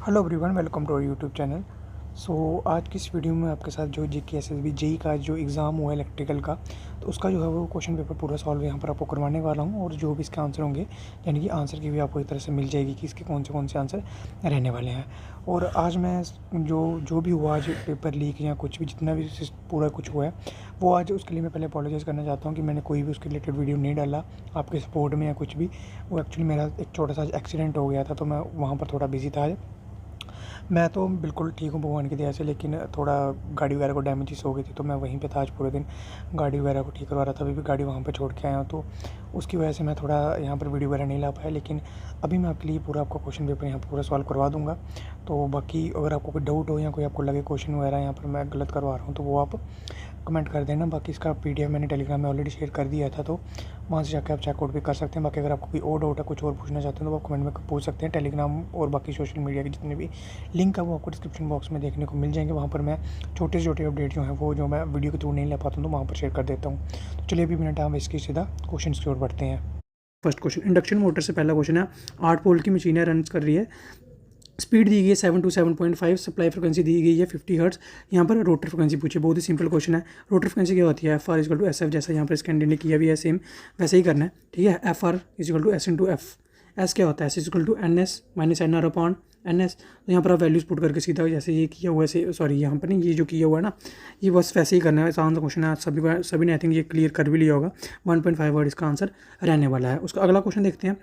Hello everyone, welcome to our YouTube channel. आज की इस वीडियो में आपके साथ जो जी के एस एस बी जेई का जो एग्ज़ाम हुआ है इलेक्ट्रिकल का, तो उसका जो है वो क्वेश्चन पेपर पूरा सॉल्व यहाँ पर आपको करवाने वाला हूँ। और जो भी इसके आंसर होंगे, यानी कि आंसर की भी आपको एक तरह से मिल जाएगी कि इसके कौन से आंसर रहने वाले हैं। और आज मैं जो भी हुआ आज पेपर लीक या कुछ भी जितना भी पूरा कुछ हुआ है वो आज उसके लिए मैं पहले अपोलोजाइज़ करना चाहता हूँ कि मैंने कोई भी उसके रिलेटेड वीडियो नहीं डाला आपके सपोर्ट में या कुछ भी। वो एक्चुअली मेरा एक छोटा सा एक्सीडेंट हो गया था, तो मैं वहाँ पर थोड़ा बिजी था आज। मैं तो बिल्कुल ठीक हूँ भगवान की दया से, लेकिन थोड़ा गाड़ी वगैरह को डैमेजेस हो गई थी, तो मैं वहीं पे था आज पूरे दिन, गाड़ी वगैरह को ठीक करवा रहा था। अभी भी गाड़ी वहाँ पे छोड़ के आया हूँ, तो उसकी वजह से मैं थोड़ा यहाँ पर वीडियो वगैरह नहीं ला पाया। लेकिन अभी मैं आपके लिए पूरा आपका क्वेश्चन पेपर यहाँ पर पूरा सॉल्व करवा दूँगा। तो बाकी अगर आपको कोई डाउट हो या कोई आपको लगे क्वेश्चन वगैरह यहाँ पर मैं गलत करवा रहा हूँ, तो वो आप कमेंट कर देना। बाकी इसका PDF मैंने टेलीग्राम में ऑलरेडी शेयर कर दिया था, तो वहाँ से जाकर आप चेकआउट भी कर सकते हैं। बाकी अगर आपको कोई और डाउट है, कुछ और पूछना चाहते हैं, तो आप कमेंट में पूछ सकते हैं। टेलीग्राम और बाकी सोशल मीडिया के जितने भी लिंक है वो आपको डिस्क्रिप्शन बॉक्स में देखने को मिल जाएंगे। वहाँ पर मैं छोटे से छोटे अपडेट जो हैं वो जो मैं वीडियो के थ्रू नहीं ले पाता हूँ, तो वहाँ पर शेयर कर देता हूँ। तो चलिए अभी बिना टाइम वेस्ट किए सीधा क्वेश्चन की ओर बढ़ते हैं। फर्स्ट क्वेश्चन, इंडक्शन मोटर से पहला क्वेश्चन है। 8 वोल्ट की मशीन है, रन कर रही है, स्पीड दी गई है 7 to 7.5, सप्लाई फ्रिक्वेंसी दी गई है 50 हर्ट्ज। यहाँ पर रोटर फ्रिक्वेंसी पूछी, बहुत ही सिंपल क्वेश्चन है। रोटर फ्रिक्वेंसी क्या होती है? F R equal to S F, जैसा यहाँ पर इस कैंडिडेट ने किया भी है सेम वैसे ही करना है, ठीक है। F R equal to S into F एफ। एस क्या होता है? S equal to N S minus N R upon N S. तो यहाँ पर आप वैल्यूज पुट करके सीधा जैसे ये किया हुआ है, सॉरी यहाँ पर नहीं, ये जो किया हुआ है ना, ये बस वैसे ही करना है। आसान सा क्वेश्चन है, सभी ने आई थिंक ये क्लियर कर भी लिया होगा। 1.5 वर्ड इसका आंसर रहने वाला है। उसका अगला क्वेश्चन देखते हैं।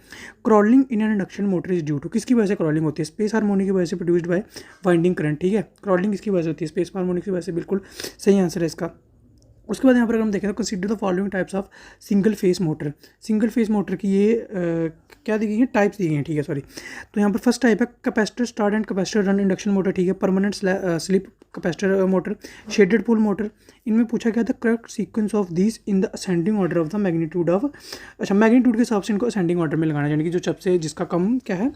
Crawling in an induction motor is due to, किसकी वजह से क्रॉलिंग होती है? स्पेस हार्मोनी की वजह से, प्रोड्यूस्ड बाय वाइंडिंग करंट, ठीक है। क्रॉलिंग किसकी वजह से होती है? स्पेस हार्मोनी की वजह से, बिल्कुल सही आंसर है इसका। उसके बाद यहाँ पर हम देखें तो consider the following types of single phase motor. Single phase motor की ये क्या दी गई है? टाइप्स दी गई हैं, ठीक है, सॉरी। तो यहाँ पर फर्स्ट टाइप है capacitor start and capacitor run induction motor, ठीक है। Permanent slip capacitor motor, shaded pole motor. इनमें पूछा गया था correct sequence of these in the ascending order of the magnitude of, अच्छा मैग्नीट्यूड के हिसाब से इनको असेंडिंग ऑर्डर में लगाना है, यानी कि जो सबसे जिसका कम क्या है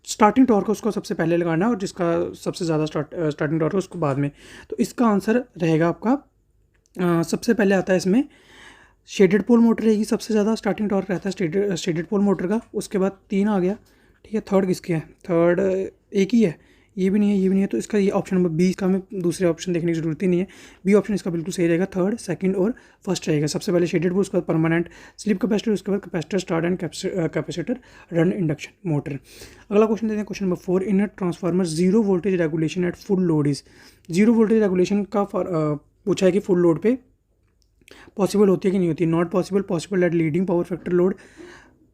स्टार्टिंग टॉर्क है उसको सबसे पहले लगाना है, और जिसका सबसे ज़्यादा स्टार्टिंग टॉर्क है उसको बाद में। तो इसका आंसर रहेगा आपका सबसे पहले आता है इसमें शेडेड पोल मोटर रहेगी, सबसे ज़्यादा स्टार्टिंग टॉर्क रहता है शेडेड पोल मोटर का। उसके बाद 3 आ गया, ठीक है। थर्ड किसकी है? थर्ड एक ही है, ये भी नहीं है, ये भी नहीं है। तो इसका ये ऑप्शन नंबर बी, इसका हमें दूसरे ऑप्शन देखने की जरूरत ही नहीं है। बी ऑप्शन इसका बिल्कुल सही रहेगा। थर्ड, सेकंड और फर्स्ट रहेगा। सबसे पहले शेडेड पोल, उसके बाद परमानेंट स्लिप कैपेसिटर, उसके बाद capacitor start and capacitor run induction motor. अगला क्वेश्चन देते हैं, question number 4। In a transformer zero voltage regulation at full load is, zero voltage regulation का पूछा है कि फुल लोड पे पॉसिबल होती है कि नहीं होती? Not possible, possible at leading power factor load,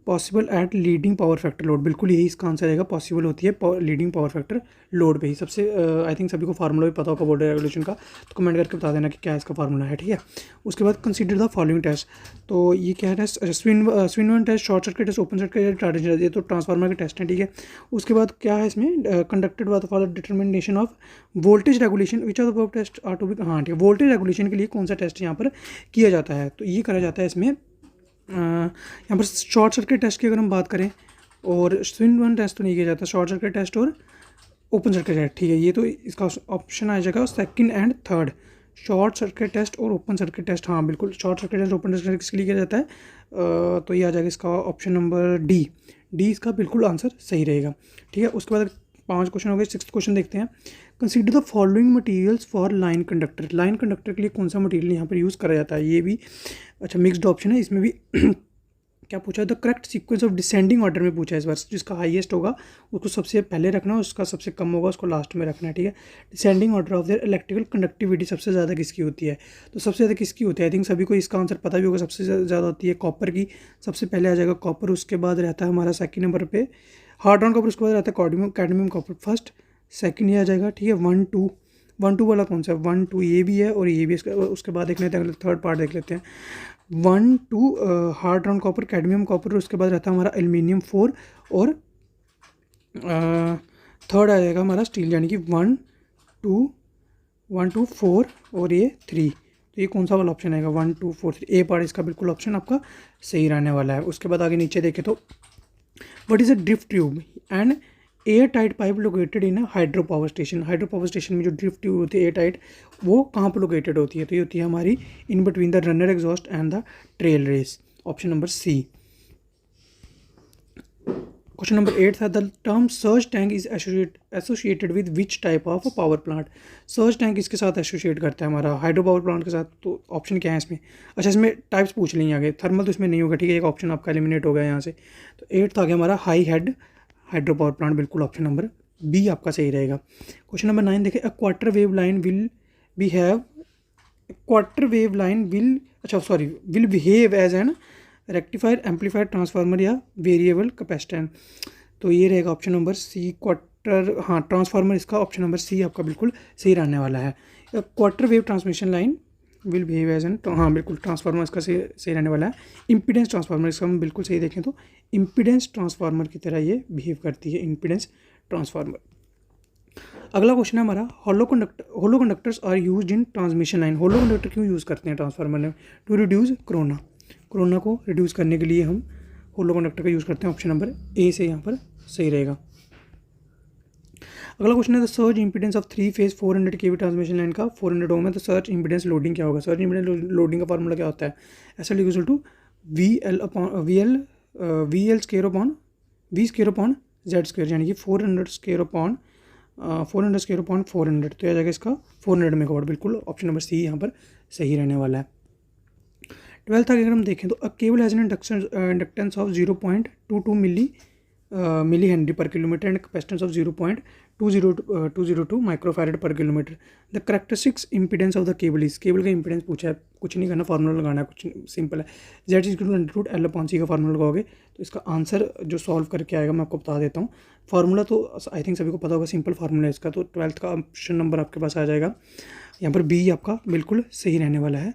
possible at leading power factor load, बिल्कुल यही इसका आंसर रहेगा। पॉसिबल होती है लीडिंग पावर फैक्टर लोड पे ही। सबसे आई थिंक सभी को फार्मूला भी पता होगा वोल्टेज रेगुलेशन का, तो कमेंट करके बता देना कि क्या इसका फार्मूला है, ठीक है। उसके बाद कंसीडर द फॉलोइंग टेस्ट। तो ये क्या है टेस्ट? स्विनवन test, short circuit test, open circuit test, ये तो ट्रांसफार्मर के टेस्ट हैं, ठीक है। उसके बाद क्या है इसमें? Conducted by the for the determination of voltage regulation, which of the above test are to be, हाँ ठीक है। वोल्टेज रेगुलेशन के लिए कौन सा टेस्ट यहाँ पर किया जाता है? तो ये करा जाता है इसमें यहाँ पर शॉर्ट सर्किट टेस्ट की अगर हम बात करें, और स्विन टेस्ट तो नहीं किया जाता, शॉर्ट सर्किट टेस्ट और ओपन सर्किट टेस्ट, ठीक है। ये तो इसका ऑप्शन आ जाएगा second and third, short circuit test और ओपन सर्किट टेस्ट। हाँ बिल्कुल, short circuit test open circuit किसके लिए किया जाता है? तो ये आ जाएगा इसका ऑप्शन नंबर डी। डी इसका बिल्कुल आंसर सही रहेगा, ठीक है। उसके बाद 5 क्वेश्चन हो गए। 6th क्वेश्चन देखते हैं। Consider the following materials for line conductor. Line conductor के लिए कौन सा मटेरियल यहाँ पर यूज़ करा जाता है? ये भी अच्छा मिक्स्ड ऑप्शन है, इसमें भी क्या पूछा है? The correct sequence of descending order में पूछा है इस बार। जिसका हाईएस्ट होगा उसको सबसे पहले रखना है, उसका सबसे कम होगा उसको लास्ट में रखना है, ठीक है। Descending order of their electrical conductivity सबसे ज़्यादा किसकी होती है? तो सबसे ज़्यादा किसकी होती है? आई थिंक सभी को इसका आंसर पता भी होगा। सबसे ज़्यादा होती है कॉपर की, सबसे पहले आ जाएगा कॉपर। उसके बाद रहता है हमारा सेकंड नंबर पे हार्ड ऑन कॉपर, उसके बाद रहता है कैडमियम कॉपर, फर्स्ट सेकंड ये आ जाएगा, ठीक है। 1 2 वाला कौन सा है? 1 2 ये भी है और ये भी है। उसके बाद देख लेते हैं, थर्ड पार्ट देख लेते हैं। 1 2 hard on copper, cadmium copper, उसके बाद रहता है हमारा एल्यूमिनियम 4, और थर्ड आ जाएगा हमारा स्टील, यानी कि 1 2 4 और ये 3। तो ये कौन सा वाला ऑप्शन आएगा? 1 2 4 3, ए पार्ट इसका बिल्कुल ऑप्शन आपका सही रहने वाला है। उसके बाद आगे नीचे देखें तो what is a drift tube and air tight pipe located in hydro power station. Hydro power station में जो ड्रिफ्ट ट्यूब होती है एयर टाइट, वो कहाँ पर लोकेटेड होती है? तो ये होती है हमारी in between the runner exhaust and the trail race, option number C. Question number 8 था the term surge tank is associated with which type of power plant. Surge tank इसके साथ एसोसिएट करता है हमारा हाइड्रो पावर प्लांट के साथ। तो option क्या है इसमें? अच्छा, इसमें टाइप्स पूछ लेंगे आगे, थर्मल तो इसमें नहीं होगा, ठीक है, एक ऑप्शन आपका एलिमिनेट हो गया यहाँ से। तो 8 आ गया हमारा high head hydro power plant, बिल्कुल ऑप्शन नंबर बी आपका सही रहेगा। क्वेश्चन नंबर 9 देखें, a quarter wave line will be have quarter wave line will behave as an rectifier amplifier transformer या वेरिएबल कैपेसिटेंस। तो ये रहेगा ऑप्शन नंबर सी क्वार्टर, हाँ ट्रांसफार्मर इसका ऑप्शन नंबर सी आपका बिल्कुल सही रहने वाला है। Quarter wave transmission line will behave as an, हाँ बिल्कुल ट्रांसफार्मर इसका सही रहने वाला है। इम्पीडेंस ट्रांसफार्मर इसका हम बिल्कुल सही देखें तो इम्पीडेंस ट्रांसफार्मर की तरह ये बिहेव करती है, इम्पीडेंस ट्रांसफार्मर। अगला क्वेश्चन है हमारा, hollow conductors are used in transmission line. Hollow conductor क्यों यूज़ करते हैं ट्रांसफार्मर में? टू रिड्यूस कोरोना को रिड्यूस करने के लिए हम होलो कंडक्टर का यूज़ करते हैं। ऑप्शन नंबर ए से यहाँ पर सही रहेगा। अगला क्वेश्चन है the surge impedance of 3 phase 400 kV transmission line का 400 ओम है, तो सर्ज इंपीडेंस लोडिंग क्या होगा? सर्ज इंपीडेंस लोडिंग का फॉर्मूला क्या होता है? SL equal to V L square upon V square upon Z square, यानी कि 400 स्क्वायर अपॉन 400 तो यह जाएगा इसका 400 मेगावाट, बिल्कुल ऑप्शन नंबर सी यहाँ पर सही रहने वाला है। 12th अगर हम देखें तो a cable has an inductance of 0.22 milli henry per kilometre and capacitance of 0.202 microfarad per kilometre. The characteristics impedance of the cable is, cable का इंपीडेंस पूछा है, कुछ नहीं करना, फार्मूला लगाना है, कुछ सिंपल है। Z is equal to L upon C का फार्मूला लगाओगे तो इसका आंसर जो सॉल्व करके आएगा मैं आपको बता देता हूँ। फार्मूला तो आई थिंक सभी को पता होगा, सिंपल फार्मूला है इसका। तो 12th का ऑप्शन नंबर आपके पास आ जाएगा यहाँ पर बी आपका बिल्कुल सही रहने वाला है।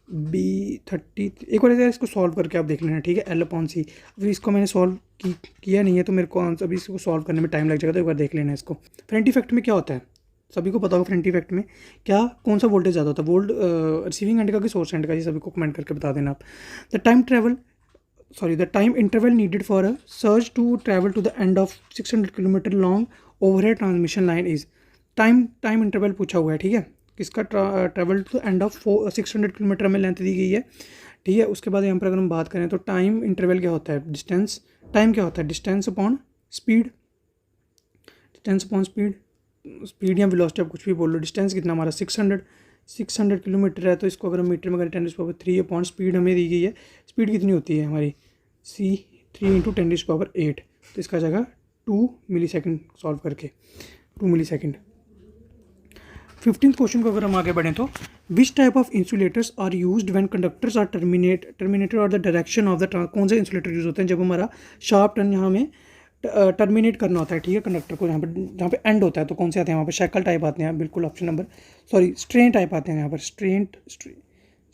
B30 एक बार इसको सॉल्व करके आप देख लेना, ठीक है, एल अपॉन सी। अभी इसको मैंने सॉल्व किया नहीं है तो मेरे को आंसर अभी इसको सॉल्व करने में टाइम लग जाएगा, तो एक बार देख लेना इसको। फ्रंट इफेक्ट में क्या होता है सभी को पता होगा, फ्रंट इफेक्ट में क्या कौन सा वोल्टेज ज़्यादा होता है, रिसीविंग एंड का कि सोर्स एंड का, ये सभी को कमेंट करके बता देना आप। The time interval needed for a surge to travel to the end of 600 kilometre long overhead transmission line is. Time interval पूछा हुआ है, ठीक है, किसका travel to end of 600 kilometre में लेंथ दी गई है, ठीक है। उसके बाद यहाँ पर अगर हम बात करें तो टाइम इंटरवल क्या होता है, टाइम क्या होता है, डिस्टेंस अपॉन स्पीड स्पीड या वेलोसिटी आप कुछ भी बोल लो। डिस्टेंस कितना हमारा 600 किलोमीटर है, तो इसको अगर हम मीटर में करें 10⁻³ अपॉन स्पीड हमें दी गई है, स्पीड कितनी होती है हमारी c 3 × 10⁸, तो इसका जाएगा 2 मिली सेकेंड सॉल्व करके 2 मिली सेकेंड। 15th क्वेश्चन को अगर हम आगे बढ़ें तो which type of insulators are used when conductors are terminated और द डायरेक्शन ऑफ द कौन से इंसुलेटर यूज होते हैं जब हमारा शार्प टर्न यहाँ हमें टर्मिनेट करना होता है, ठीक है, कंडक्टर को जहाँ पे एंड होता है, तो कौन से आते हैं वहाँ पे? शैकल टाइप आते हैं, बिल्कुल ऑप्शन नंबर स्ट्रेन टाइप आते हैं यहाँ पर।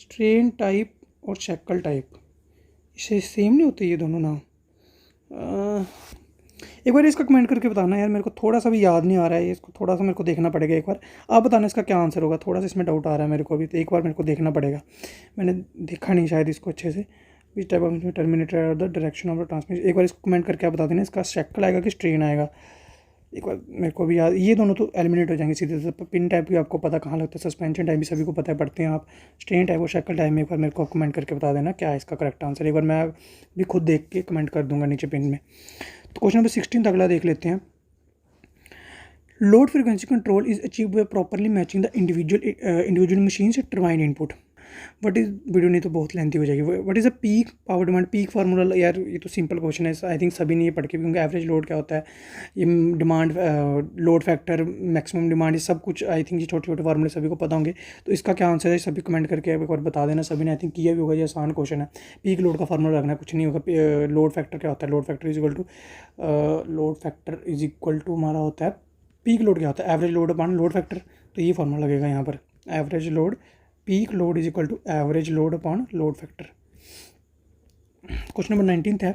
स्ट्रेन टाइप और शैकल टाइप इससे सेम नहीं होते ये दोनों नाम? एक बार इसका कमेंट करके बताना यार, मेरे को थोड़ा सा भी याद नहीं आ रहा है, इसको थोड़ा सा मेरे को देखना पड़ेगा। एक बार आप बताना इसका क्या आंसर होगा, थोड़ा सा इसमें डाउट आ रहा है मेरे को अभी, तो एक बार मेरे को देखना पड़ेगा, मैंने देखा नहीं शायद इसको अच्छे से। विच type of terminator the direction of the transmission, एक बार इसको कमेंट करके आप बता देना इसका शैकल आएगा कि स्ट्रेन आएगा। एक बार मेरे को भी याद, ये दोनों तो एलिमिनेट हो जाएंगे सीधे से। पिन टाइप भी आपको पता कहाँ लगता है, सस्पेंशन टाइप भी सभी को पता है, पढ़ते हैं आप। स्ट्रेन टाइप और शैकल टाइप में एक बार मेरे को कमेंट करके बता देना क्या है इसका करेक्ट आंसर, एक बार मैं भी खुद देख के कमेंट कर दूंगा नीचे पिन में। तो क्वेश्चन नंबर 16 अगला देख लेते हैं। Load frequency control is achieve by properly matching the individual machine से turbine input. What is, video नहीं तो बहुत लेंथी हो जाएगी। What is a peak power demand, peak formula, यार ये तो सिंपल क्वेश्चन है, आई थिंक सभी ने ये पढ़ के, क्योंकि एवरेज लोड क्या होता है, ये demand, load factor, maximum demand, ये सब कुछ आई थिंक ये छोटे छोटे फार्मूले सभी को पता होंगे। तो इसका क्या आंसर है सभी कमेंट करके एक बार बता देना, सभी ने आई थिंक किया भी होगा, ये आसान क्वेश्चन है। पीक लोड का फार्मूला रखना, कुछ नहीं होगा। लोड फैक्टर क्या होता है, load factor is equal to हमारा होता है, पीक लोड क्या होता है, average load upon load factor, तो ये फार्मूला लगेगा यहाँ पर, average load, peak load is equal to average load upon load factor. Question number 19 है,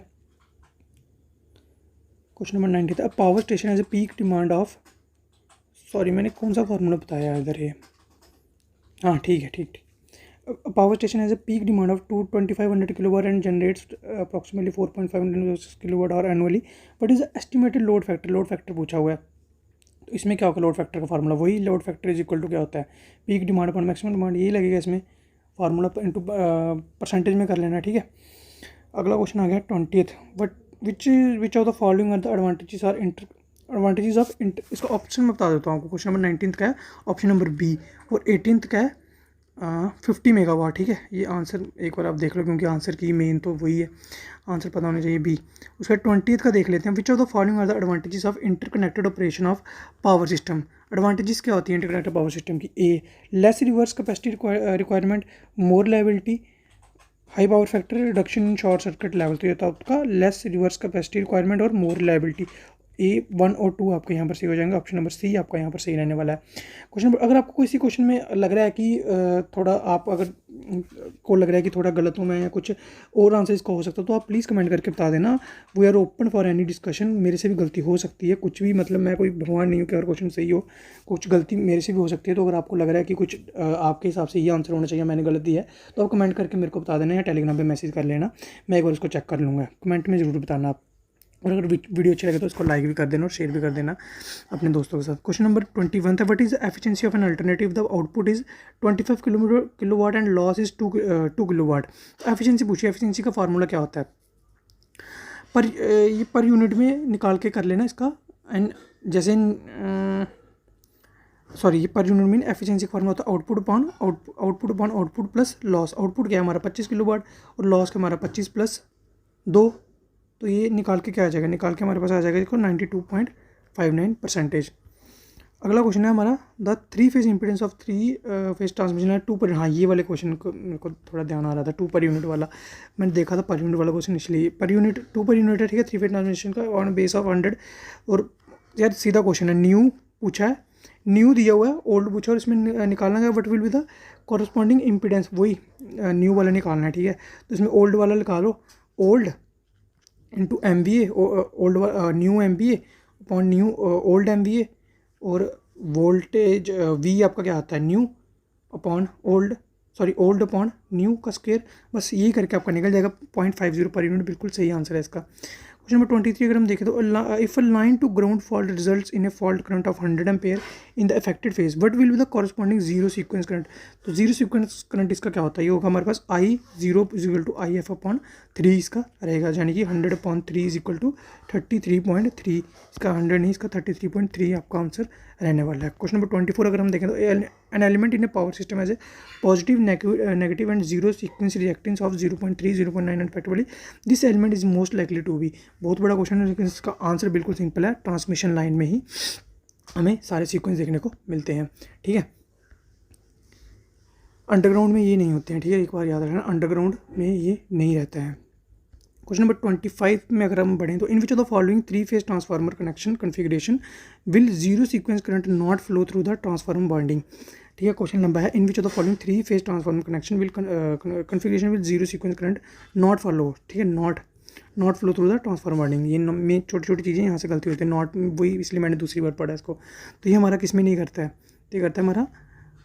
a power station has a peak demand of, मैंने कौन सा फार्मूला बताया इधर ये, हाँ ठीक है, power station has a peak demand of 2500 kilowatt and generates approximately 4.5 kilowatt hour annually, but is estimated load factor पूछा हुआ है। तो इसमें क्या होगा लोड फैक्टर का फार्मूला, वही load factor is equal to क्या होता है, peak demand upon maximum demand, यही लगेगा इसमें, फार्मूला इनटू परसेंटेज में कर लेना, ठीक है। अगला क्वेश्चन आ गया 20th, which of the following are the advantages are advantages of इसका ऑप्शन मैं बता देता हूँ आपको। क्वेश्चन नंबर 19 का है ऑप्शन नंबर बी, और 18 का है 50 मेगावाट। ठीक है, ये आंसर एक बार आप देख लो, क्योंकि आंसर की मेन तो वही है, आंसर पता होना चाहिए बी। उसका 20 का देख लेते हैं। Which of the following are the advantages of interconnected operation of power system. Advantages क्या होती है इंटरकनेक्टेड पावर सिस्टम की? A, less reverse capacity requirement, more liability, high power factor, reduction in short circuit level. तो ये था आपका less reverse capacity requirement और मोर liability. ए 1 और 2 आपका यहाँ पर सही हो जाएंगे। ऑप्शन नंबर सी आपका यहाँ पर सही रहने वाला है। क्वेश्चन नंबर, अगर आपको किसी क्वेश्चन में लग रहा है कि थोड़ा आप अगर को लग रहा है कि थोड़ा गलत हूँ मैं या कुछ और आंसर इसका हो सकता है, तो आप प्लीज़ कमेंट करके बता देना। We are open for any discussion. मेरे से भी गलती हो सकती है कुछ भी, मतलब मैं कोई भगवान नहीं हूँ कि अगर क्वेश्चन सही हो, कुछ गलती मेरे से भी हो सकती है। तो अगर आपको लग रहा है कि कुछ आपके हिसाब से ये आंसर होना चाहिए, मैंने गलत दिया है, तो आप कमेंट करके मेरे को बता देना या टेलीग्राम पर मैसेज कर लेना, मैं एक बार उसको चेक कर लूँगा। कमेंट में ज़रूर बताना आप। और अगर वीडियो अच्छी लगे तो इसको लाइक भी कर देना और शेयर भी कर देना अपने दोस्तों के साथ। क्वेश्चन नंबर 21 था, what is the efficiency of an alternative, the output is 25 kilowatt and loss is 2 kilowatt. Efficiency पूछिए, एफिशिएंसी का फार्मूला क्या होता है? ये पर यूनिट में निकाल के कर लेना इसका। एंड जैसे ये पर यूनिट में एफिशिएंसी का फार्मूला होता है output upon output plus loss. Output क्या है हमारा 25 किलोवाट और लॉस का हमारा 25 प्लस 2, तो ये निकाल के क्या आ जाएगा? निकाल के हमारे पास आ जाएगा देखो 92.59%। अगला क्वेश्चन है हमारा, the 3 phase impedance of 3 phase transmission है 2 पर। हाँ, ये वाले क्वेश्चन को मेरे को थोड़ा ध्यान आ रहा था, 2 पर यूनिट वाला मैंने देखा था, पर यूनिट वाला क्वेश्चन इसलिए। पर यूनिट 2 पर यूनिट है, ठीक है, 3 फेज ट्रांसमिशन का ऑन बेस ऑफ 100। और यार सीधा क्वेश्चन है, न्यू पूछा है, न्यू दिया हुआ है, ओल्ड पूछा और इसमें निकालना है what will be the corresponding impedance, वही न्यू वाला निकालना है। ठीक है, तो इसमें ओल्ड वाला निकालो, old into MVA, old new MVA upon new old MVA, और वोल्टेज V आपका क्या आता है? New upon old upon new का स्क्वायर। बस यही करके आपका निकल जाएगा 0.50 पर यूनिट। बिल्कुल सही आंसर है इसका। क्वेश्चन नंबर 23 अगर हम देखें तो, if a line to ground fault results in a fault current of 100 ampere in the affected phase, what will be the corresponding zero sequence current. तो जीरो सीक्वेंस करंट इसका क्या होता है? ये होगा हमारे पास I0 equal to IF upon 3 इसका रहेगा, यानी कि 100 अपॉन 3 इज इक्वल टू 33.3। इसका 100 नहीं, इसका 33.3 आपका आंसर रहने वाला है। क्वेश्चन नंबर 24 अगर हम देखें तो, an element in a power system as a positive, negative and zero sequence reactance of 0.3 0.9 respectively, this element is most likely to be. बहुत बड़ा क्वेश्चन है लेकिन इसका आंसर बिल्कुल सिंपल है। ट्रांसमिशन लाइन में ही हमें सारे सीक्वेंस देखने को मिलते हैं। ठीक है, अंडरग्राउंड में ये नहीं होते हैं। ठीक है, एक बार याद रखना, अंडरग्राउंड में ये नहीं रहता है। क्वेश्चन नंबर 25 में अगर हम बढ़ें तो, in which of the following 3 phase transformer connection configuration will zero sequence current not flow through the transformer winding. ठीक है, क्वेश्चन नंबर है, in which of the following 3 phase transformer connection will configuration will zero sequence current not follow. ठीक है, not flow through the transformer winding. ये में छोटी छोटी चीज़ें यहाँ से गलती होती है, नॉट वही इसलिए मैंने दूसरी बार पढ़ा इसको। तो ये हमारा किस में नहीं करता है? तो ये करता है हमारा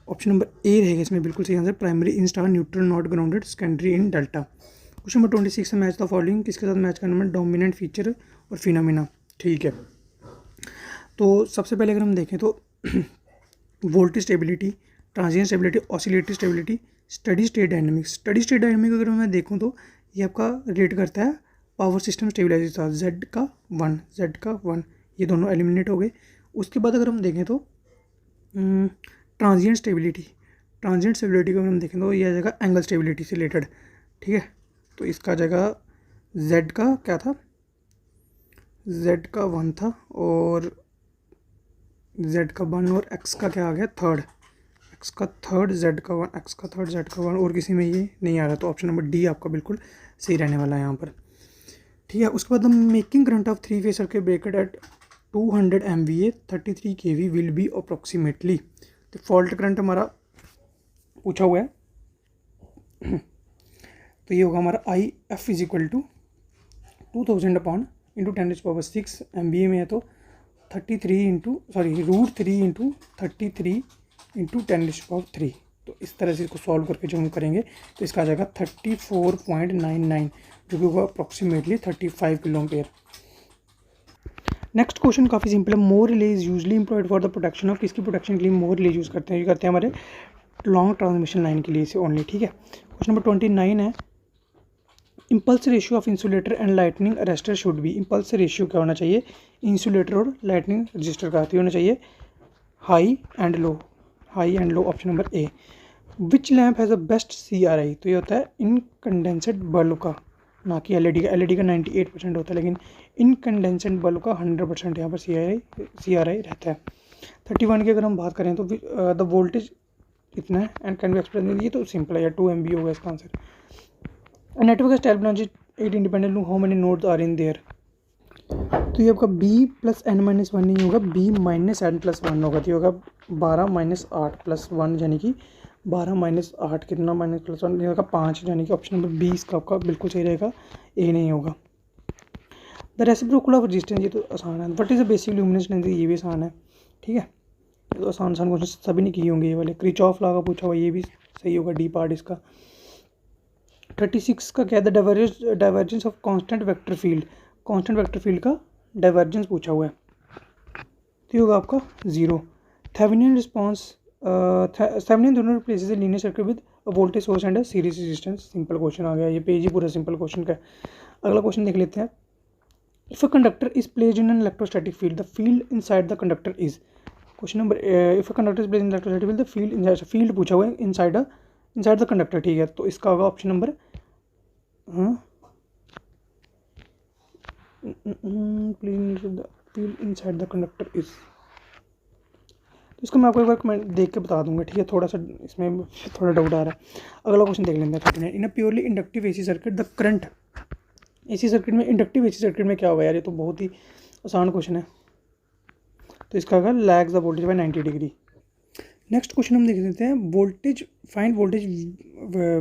ऑप्शन नंबर ए रहेगा इसमें बिल्कुल सही answer, primary in star, neutral not grounded, secondary in delta. Question number 26 है, मैच द फॉलोइंग, किसके साथ मैच करना है? डोमिनेंट फीचर और फिनोमिना। ठीक है, तो सबसे पहले अगर हम देखें तो voltage stability, transient stability, oscillatory stability, steady state dynamics. Steady state dynamic अगर मैं देखूँ तो ये आपका रिलेट करता है पावर सिस्टम स्टेबिलाईजर साथ, Z का 1, ये दोनों एलिमिनेट हो गए। उसके बाद अगर हम देखें तो ट्रांजिएंट स्टेबिलिटी को अगर हम देखें तो ये आ जाएगा एंगल स्टेबिलिटी से रिलेटेड। ठीक है, तो इसका आ जाएगा Z का क्या था? Z का 1 था, और Z का 1 और X का क्या आ गया? थर्ड, X का थर्ड, Z का 1, X का थर्ड, Z का 1, और किसी में ये नहीं आ रहा। तो ऑप्शन नंबर डी आपका बिल्कुल सही रहने वाला है यहाँ पर। ठीक है, उसके बाद हम making current of 3 phase circuit breaker at 200 MVA 33 kV will be approximately. तो फॉल्ट करंट हमारा पूछा हुआ है, तो ये होगा हमारा IF is equal to 2000 upon into 10⁻6 MVA में है तो 33 इंटू √3 इंटू 33 इंटू 10⁻3। तो इस तरह से इसको सॉल्व करके जो हम करेंगे तो इसका आ जाएगा 34.99, जो कि होगा approximately 35 kilo ampere. Next question काफ़ी सिंपल है, mho relay is usually employed for the protection of, किसकी प्रोटेक्शन के लिए मोर रिले यूज़ करते हैं? ये करते हैं हमारे लॉन्ग ट्रांसमिशन लाइन के लिए से ओनली। ठीक है, क्वेश्चन नंबर 29 है, impulse ratio of insulator and lightning arrester should be, impulse ratio क्या होना चाहिए इंसुलेटर और लाइटनिंग रजिस्टर का, तो होना चाहिए high and low, high and low, option number A. Which lamp has a best CRI, तो ये होता है इनकंडेंसेड बल्ब का, ना कि एलईडी का। एलईडी का 98% होता है, लेकिन इनकंडेंसेड बल्ब का 100% यहाँ पर CRI रहता है। 31 की अगर हम बात करें तो द वोल्टेज इतना है एंड कैन बी एक्सप्लेन, ये तो सिंपल है यार, 2 MB होगा इसका answer. Network style branch 8 independent loop, how many nodes are in there, तो ये आपका B + n-1 नहीं होगा, B - n+1 होगा, तो ये होगा 12 - 8 + 1 यानी कि 12 - 8 कितना -+1 ये होगा 5, यानी कि ऑप्शन नंबर 20 का आपका बिल्कुल सही रहेगा, ए नहीं होगा। द रेसिप्रोकल ऑफ रेजिस्टेंस, ये तो आसान है। What is the basic luminescence, ये भी आसान है, ठीक है, ये तो आसान क्वेश्चन सभी ने किए होंगे ये वाले। क्रिचॉफ लॉ का पूछा हुआ, ये भी सही होगा, डी पार्ट इसका। 36 का क्या है, the divergence of constant vector field, constant vector field का डाइवर्जेंस पूछा हुआ है, तो ये होगा आपका 0। थेवेनिन रिस्पॉन्स, थेवेनिन दोनों places linear circuit with voltage source and series resistance, simple question आ गया, ये पेज ही पूरा सिंपल क्वेश्चन का है। अगला क्वेश्चन देख लेते हैं। If a conductor is placed in an electrostatic field, the field inside the conductor is, question number, if a conductor is placed in electrostatic field, the field, field पूछा हुआ है inside the conductor, ठीक है, तो इसका होगा option number, field inside the conductor is, तो इसको मैं आपको एक बार कमेंट देख के बता दूंगा, ठीक है, थोड़ा सा इसमें थोड़ा डाउट आ रहा है। अगला क्वेश्चन देख लेते हैं। 39 in a purely inductive AC circuit the current, AC circuit में, इंडक्टिव AC सर्किट में क्या होगा यार, ये तो बहुत ही आसान क्वेश्चन है, तो इसका अगर lags the voltage by 90 degree. Next question हम देख लेते हैं, voltage, find voltage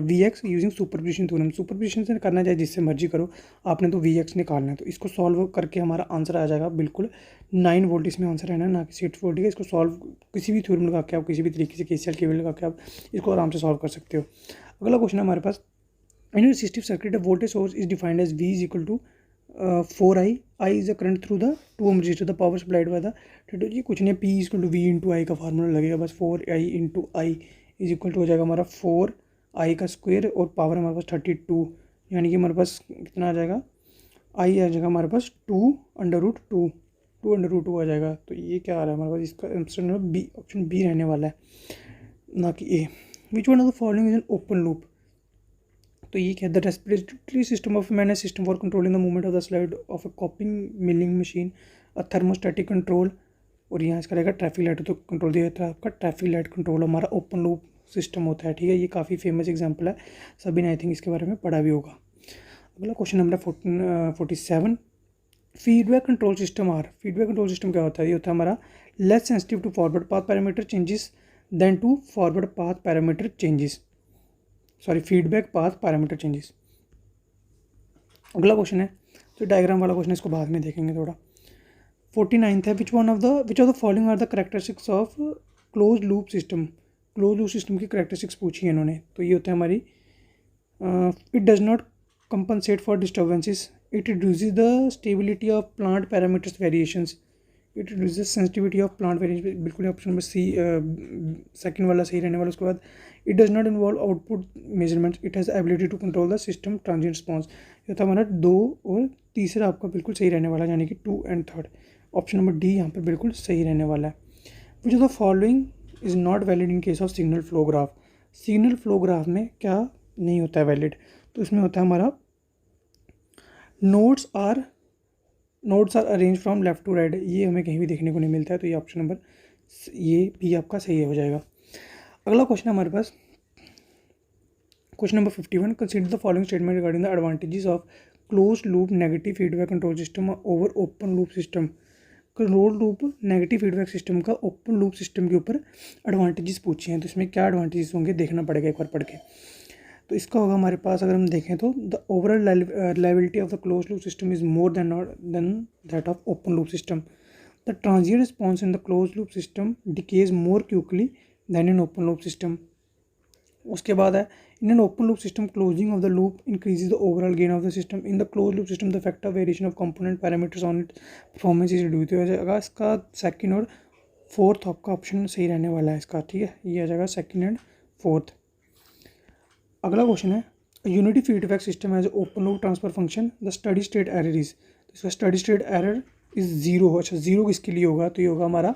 Vx using superposition theorem, superposition से करना चाहे जिससे मर्जी करो, आपने तो Vx निकालना है, तो इसको सॉल्व करके हमारा आंसर आ जाएगा बिल्कुल 9 वोल्ट, इसमें आंसर है ना कि 6 वोल्ट का। इसको सॉल्व किसी भी थ्योरम लगा के आप, किसी भी तरीके से KCL KVL लगा के आप इसको आराम से सॉल्व कर सकते हो। अगला क्वेश्चन है हमारे पास, इन a resistive circuit a voltage source is defined as V is equal to 4I, I is the current through the 2 ohm resistor, the power supplied by the, ये कुछ नहीं, P is equal to V into I का formula लगेगा, बस 4I into I is equal to हो जाएगा हमारा 4I का स्क्वायर, और पावर हमारे पास 32, यानी कि हमारे पास कितना आ जाएगा, I आ जाएगा हमारे पास 2√2, 2√2 आ जाएगा, तो ये क्या आ रहा है हमारे पास, इसका आंसर बी, ऑप्शन बी रहने वाला है, ना कि A. Which one of the following is an open loop, तो ये क्या है, the respiratory system of man system for controlling the movement of the slide of a copying milling machine, a thermostatic control, और यहाँ इसका रहेगा traffic light, तो control दिया जाता है आपका ट्रैफिक लाइट कंट्रोल, हमारा ओपन लूप सिस्टम होता है, ठीक है, ये काफ़ी फेमस एग्जाम्पल है, सभी ने आई थिंक इसके बारे में पढ़ा भी होगा। अगला question number 47, feedback control system are, feedback control system क्या होता है, ये होता है हमारा less sensitive to forward path parameter changes than to forward path parameter changes, sorry feedback path parameter changes. अगला क्वेश्चन है, तो डायग्राम वाला क्वेश्चन, इसको बाद में देखेंगे थोड़ा। 49 है, which of the following are the characteristics of close loop system, close loop system की करेक्टरिस्टिक्स पूछी है इन्होंने, तो ये होता है हमारी, it does not compensate for disturbances, it reduces the stability of plant parameters variations, it reduces sensitivity of plant variation, बिल्कुल ऑप्शन नंबर सी सेकंड वाला सही रहने वाला। उसके बाद it does not involve output measurements, it has ability to control the system transient response, ये था हमारा 2 और तीसरा आपका बिल्कुल सही रहने वाला, यानी कि 2 एंड 3, ऑप्शन नंबर डी यहाँ पर बिल्कुल सही रहने वाला है। Which of the following is not valid in case of signal flow graph, signal flow graph में क्या नहीं होता है वैलिड, तो इसमें होता है हमारा nodes are arrange from left to right, ये हमें कहीं भी देखने को नहीं मिलता है, तो ये ऑप्शन नंबर ये भी आपका सही हो जाएगा। अगला क्वेश्चन है हमारे पास, question number 51, consider the following statement regarding the advantages of close loop negative feedback control system over open loop system, close loop negative feedback system का ओपन लूप सिस्टम के ऊपर एडवांटेजेस पूछे हैं, तो इसमें क्या एडवांटेजेस होंगे देखना पड़ेगा एक बार पढ़ के। तो इसका होगा हमारे पास, अगर हम देखें तो the overall reliability of the close loop system is more than that of open loop system, the transient response in the close loop system decays more quickly than in open loop system. उसके बाद है, in an open loop system closing of the loop increases the overall gain of the system, in the close loop system the factor variation of component parameters on it performance is reduce, हो जाएगा इसका second और fourth आपका option सही रहने वाला है इसका, ठीक है, ये आ जाएगा सेकंड एंड फोर्थ। अगला क्वेश्चन है, unity feedback system as open loop transfer function, the steady state error is, तो इसका steady state error is zero. अच्छा, ज़ीरो किसके लिए होगा, तो ये होगा हमारा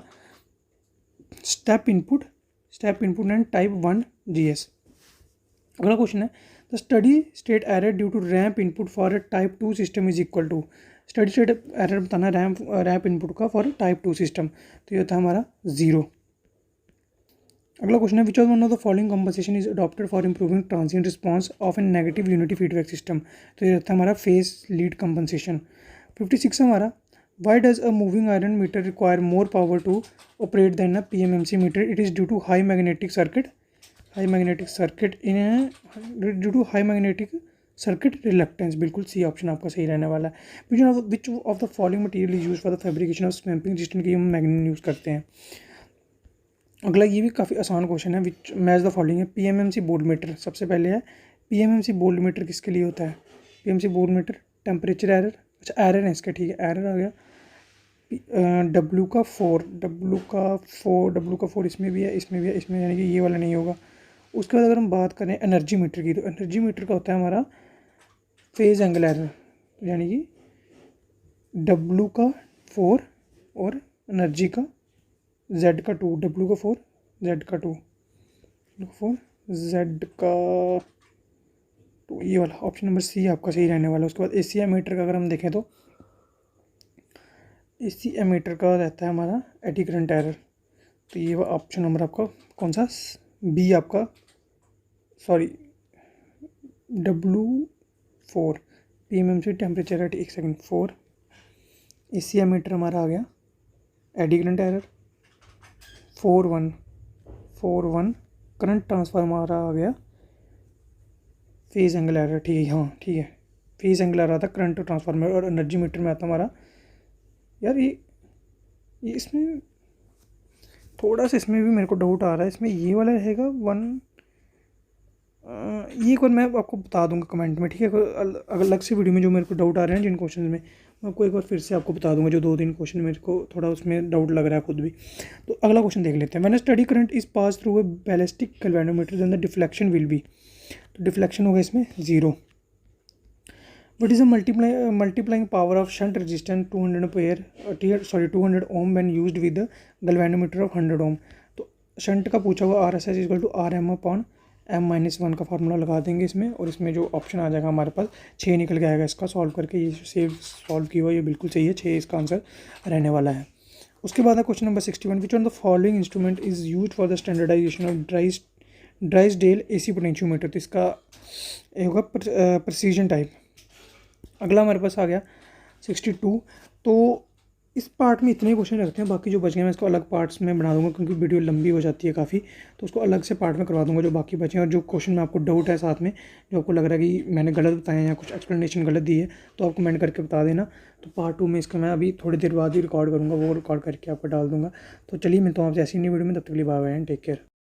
step input and type 1 GS। अगला क्वेश्चन है, the steady state error due to ramp input for type 2 system is equal to, steady state error बताना रैम्प इनपुट का फॉर टाइप 2 सिस्टम, तो ये होता है हमारा ज़ीरो। अगला क्वेश्चन है, which of one of the following compensation is adopted for improving transient response of an negative unity feedback system, तो ये रहता है हमारा फेस लीड कंपनसेशन। 56 हमारा, why does a moving iron meter require more power to operate than a PMMC meter, it is due to high magnetic circuit reluctance, बिल्कुल C option आपका सही रहने वाला है। Which of the following material is use for the fabrication of stamping, जिसके लिए हम मैग्नीन use करते हैं। अगला ये भी काफ़ी आसान क्वेश्चन है, विच मैच द फॉलोइंग है। PMMC बोल्ट मीटर, सबसे पहले है PMMC बोल्ट मीटर किसके लिए होता है, PMMC bolt meter temperature error, अच्छा एरर है इसका, ठीक है एरर आ गया। W का 4 इसमें भी है, इसमें भी है, इसमें, यानी कि ये वाला नहीं होगा। उसके बाद अगर हम बात करें एनर्जी मीटर की, तो एनर्जी मीटर का होता है हमारा फेज एंगल एरर, यानी कि W का 4 और एनर्जी का Z का 2, W का 4 Z का 2, Z का 2, ये वाला ऑप्शन नंबर C आपका सही रहने वाला है। उसके बाद ACI मीटर का अगर हम देखें तो ACI मीटर का रहता है हमारा एडी करंट एरर, तो ये ऑप्शन नंबर आपका कौन सा, B आपका, sorry W4 PMMC temperature at 1 second 4। ACI meter हमारा आ गया eddy current error. 4-1 current transfer हमारा आ गया फेज एंगल एरर, ठीक है, हाँ ठीक है, फेज एंगल आ रहा था करंट ट्रांसफर में, और एनर्जी मीटर में आता हमारा, यार ये इसमें थोड़ा सा इसमें भी मेरे को डाउट आ रहा है, इसमें ये वाला रहेगा 1, ये एक बार मैं आपको बता दूंगा कमेंट में, ठीक है। अगर अलग से वीडियो में जो मेरे को डाउट आ रहे हैं जिन क्वेश्चन में, मैं आपको एक बार फिर से आपको बता दूंगा, जो 2-3 क्वेश्चन मेरे को थोड़ा उसमें डाउट लग रहा है खुद भी। तो अगला क्वेश्चन देख लेते हैं, when a steady current is pass through a ballistic galvanometer then the deflection will be, तो डिफ्लेक्शन होगा इसमें 0। What is a multiplying power of shunt resistance 200 ohm when used with the galvanometer of 100 ohm, तो shunt का पूछा हुआ RSS equal to RM/M-1 का formula लगा देंगे इसमें, और इसमें जो ऑप्शन आ जाएगा हमारे पास 6 निकल के आएगा इसका सॉल्व करके, ये सेव सॉल्व किया हुआ, ये बिल्कुल सही है, 6 इसका आंसर रहने वाला है। उसके बाद है question number 61, which on the following instrument is use for the standardization of Drysdale AC potentiometer, तो इसका होगा प्रेसिजन टाइप। अगला हमारे पास आ गया 62, तो इस पार्ट में इतने क्वेश्चन रखते हैं, बाकी जो बच गए मैं इसको अलग पार्ट्स में बना दूंगा, क्योंकि वीडियो लंबी हो जाती है काफ़ी, तो उसको अलग से पार्ट में करवा दूंगा जो बाकी बचे हैं। और जो क्वेश्चन में आपको डाउट है साथ में, जो आपको लग रहा है कि मैंने गलत बताया या कुछ एक्सप्लेनेशन गलत दी है, तो आप कमेंट करके बता देना। तो पार्ट 2 में इसका मैं अभी थोड़ी देर बाद ही रिकॉर्ड करूँगा, वो रिकॉर्ड करके आपको डाल दूँगा। तो चलिए मिलता हूँ आपसे ऐसी नई वीडियो में, तब तक के लिए bye bye and take care.